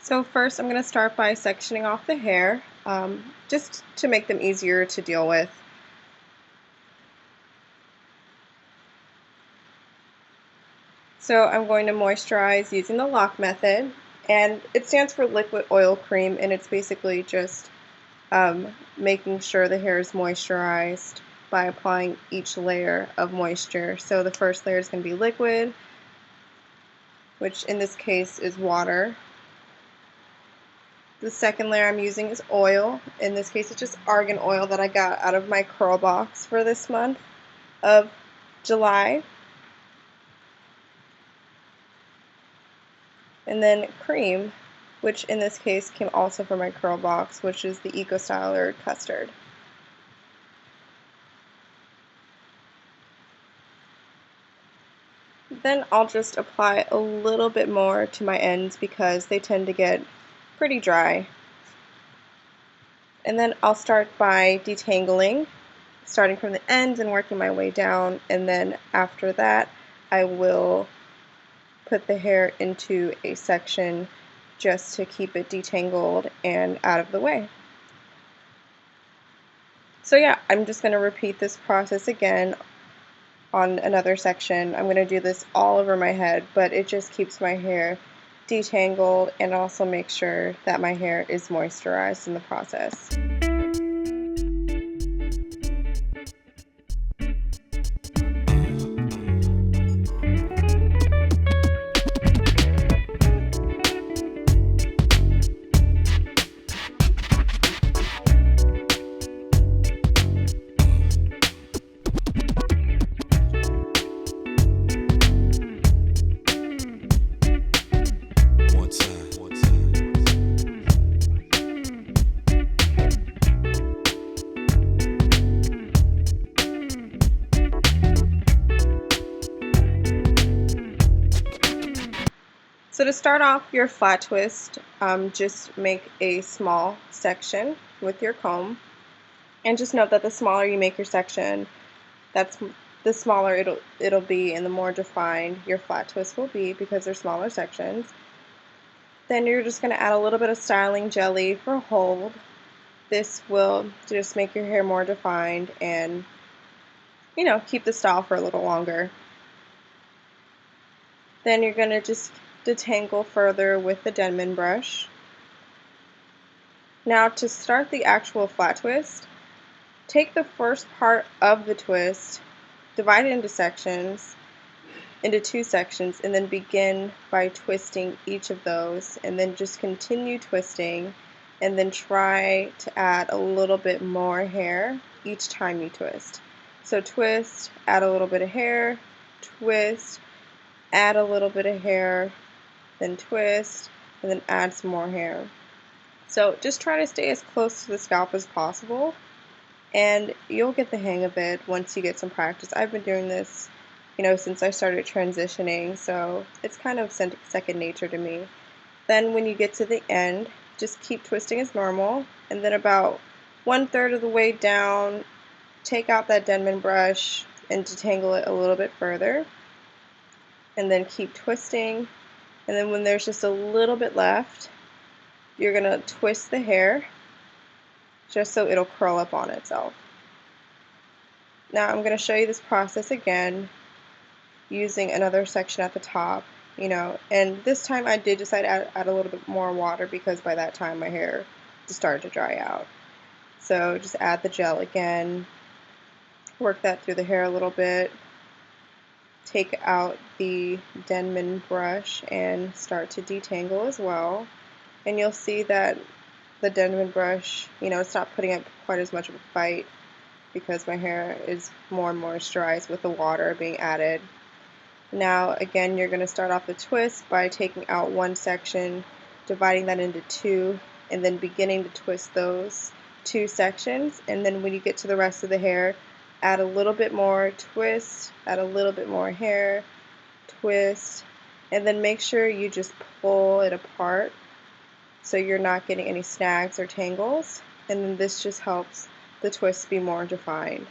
So first I'm going to start by sectioning off the hair, just to make them easier to deal with. So I'm going to moisturize using the lock method, and it stands for liquid oil cream, and it's basically just making sure the hair is moisturized by applying each layer of moisture. So the first layer is going to be liquid, which in this case is water. The second layer I'm using is oil. In this case, it's just argan oil that I got out of my curl box for this month of July. And then cream, which in this case came also from my curl box, which is the Eco Styler Custard. Then I'll just apply a little bit more to my ends because they tend to get pretty dry. And then I'll start by detangling, starting from the ends and working my way down, and then after that I will put the hair into a section just to keep it detangled and out of the way. So yeah, I'm just going to repeat this process again on another section. I'm going to do this all over my head, but it just keeps my hair detangled and also makes sure that my hair is moisturized in the process. So to start off your flat twist, just make a small section with your comb, and just note that the smaller you make your section, the smaller it'll be, and the more defined your flat twist will be because they're smaller sections. Then you're just going to add a little bit of styling jelly for hold. This will just make your hair more defined and, keep the style for a little longer. Then you're going to just detangle further with the Denman brush. Now to start the actual flat twist, take the first part of the twist, divide it into two sections, and then begin by twisting each of those, and then just continue twisting, and then try to add a little bit more hair each time you twist. So twist, add a little bit of hair, twist, add a little bit of hair, then twist, and then add some more hair. So just try to stay as close to the scalp as possible, and you'll get the hang of it once you get some practice. I've been doing this, since I started transitioning, so it's kind of second nature to me. Then when you get to the end, just keep twisting as normal, and then about 1/3 of the way down, take out that Denman brush and detangle it a little bit further, and then keep twisting. And then when there's just a little bit left, you're going to twist the hair just so it'll curl up on itself. Now I'm going to show you this process again using another section at the top, and this time I did decide to add a little bit more water because by that time my hair just started to dry out. So just add the gel again, work that through the hair a little bit, take out the Denman brush and start to detangle as well. And you'll see that the Denman brush, it's not putting up quite as much of a fight because my hair is more moisturized with the water being added. Now again, you're going to start off the twist by taking out one section, dividing that into two, and then beginning to twist those two sections. And then when you get to the rest of the hair, add a little bit more, twist, add a little bit more hair, twist, and then make sure you just pull it apart so you're not getting any snags or tangles, and then this just helps the twist be more defined.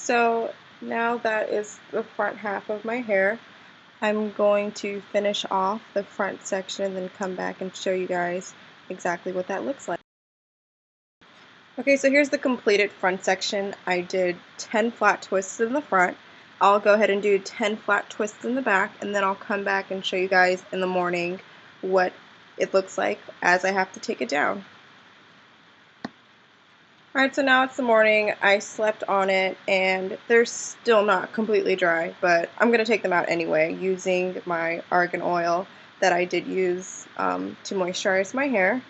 So now that is the front half of my hair. I'm going to finish off the front section and then come back and show you guys exactly what that looks like. Okay, so here's the completed front section. I did 10 flat twists in the front. I'll go ahead and do 10 flat twists in the back, and then I'll come back and show you guys in the morning what it looks like as I have to take it down. Alright, so now it's the morning. I slept on it and they're still not completely dry, but I'm going to take them out anyway using my argan oil that I did use to moisturize my hair.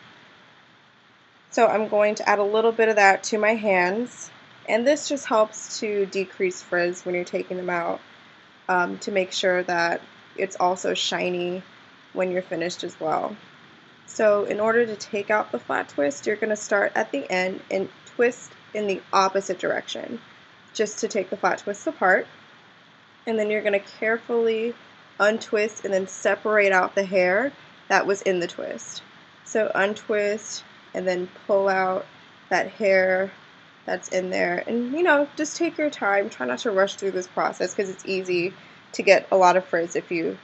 So I'm going to add a little bit of that to my hands, and this just helps to decrease frizz when you're taking them out, to make sure that it's also shiny when you're finished as well. So in order to take out the flat twist, you're going to start at the end and twist in the opposite direction just to take the flat twists apart, and then you're going to carefully untwist and then separate out the hair that was in the twist. So untwist and then pull out that hair that's in there, and just take your time. Try not to rush through this process because it's easy to get a lot of frizz if you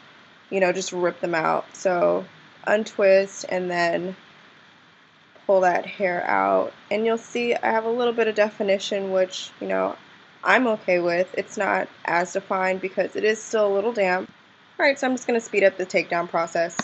just rip them out. So untwist and then pull that hair out, and you'll see I have a little bit of definition, which I'm okay with. It's not as defined because it is still a little damp. Alright, so I'm just going to speed up the takedown process.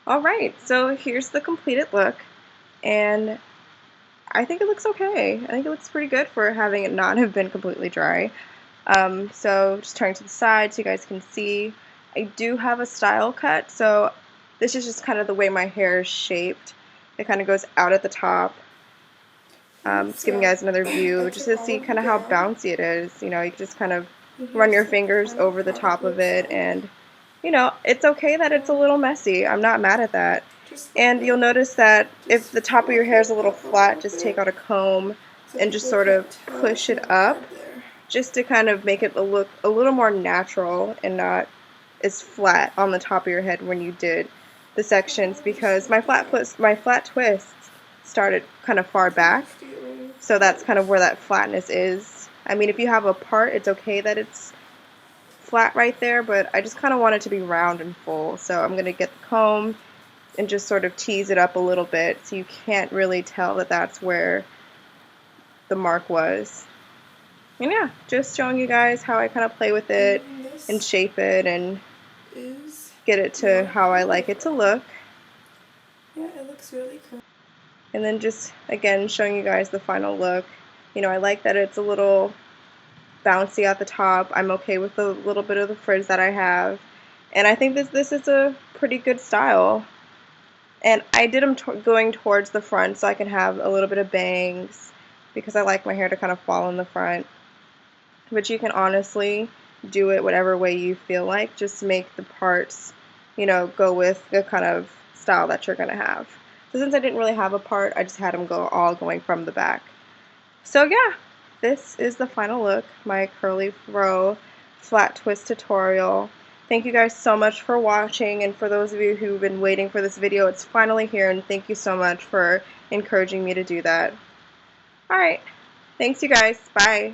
Alright, so here's the completed look, and I think it looks okay. I think it looks pretty good for having it not have been completely dry. So just turning to the side so you guys can see. I do have a style cut, so this is just kind of the way my hair is shaped. It kind of goes out at the top. Just giving you guys another view just to see kind of how bouncy it is. You can just kind of run your fingers over the top of it, and it's okay that it's a little messy. I'm not mad at that. And you'll notice that if the top of your hair is a little flat, just take out a comb and just sort of push it up just to kind of make it look a little more natural and not as flat on the top of your head when you did the sections, because my flat twists started kind of far back, so that's kind of where that flatness is. I mean, if you have a part, it's okay that it's flat right there, but I just kind of want it to be round and full, so I'm going to get the comb and just sort of tease it up a little bit so you can't really tell that that's where the mark was. And yeah, just showing you guys how I kind of play with it and shape it and get it to how I like it to look. Yeah, it looks really cool. And then just again showing you guys the final look. I like that it's a little bouncy at the top. I'm okay with a little bit of the frizz that I have, and I think this is a pretty good style. And I did them going towards the front so I can have a little bit of bangs because I like my hair to kind of fall in the front. But you can honestly do it whatever way you feel like. Just make the parts, go with the kind of style that you're going to have. So since I didn't really have a part, I just had them all going from the back. So yeah, this is the final look, my curly fro flat twist tutorial. Thank you guys so much for watching, and for those of you who've been waiting for this video, it's finally here, and thank you so much for encouraging me to do that. Alright, thanks you guys, bye!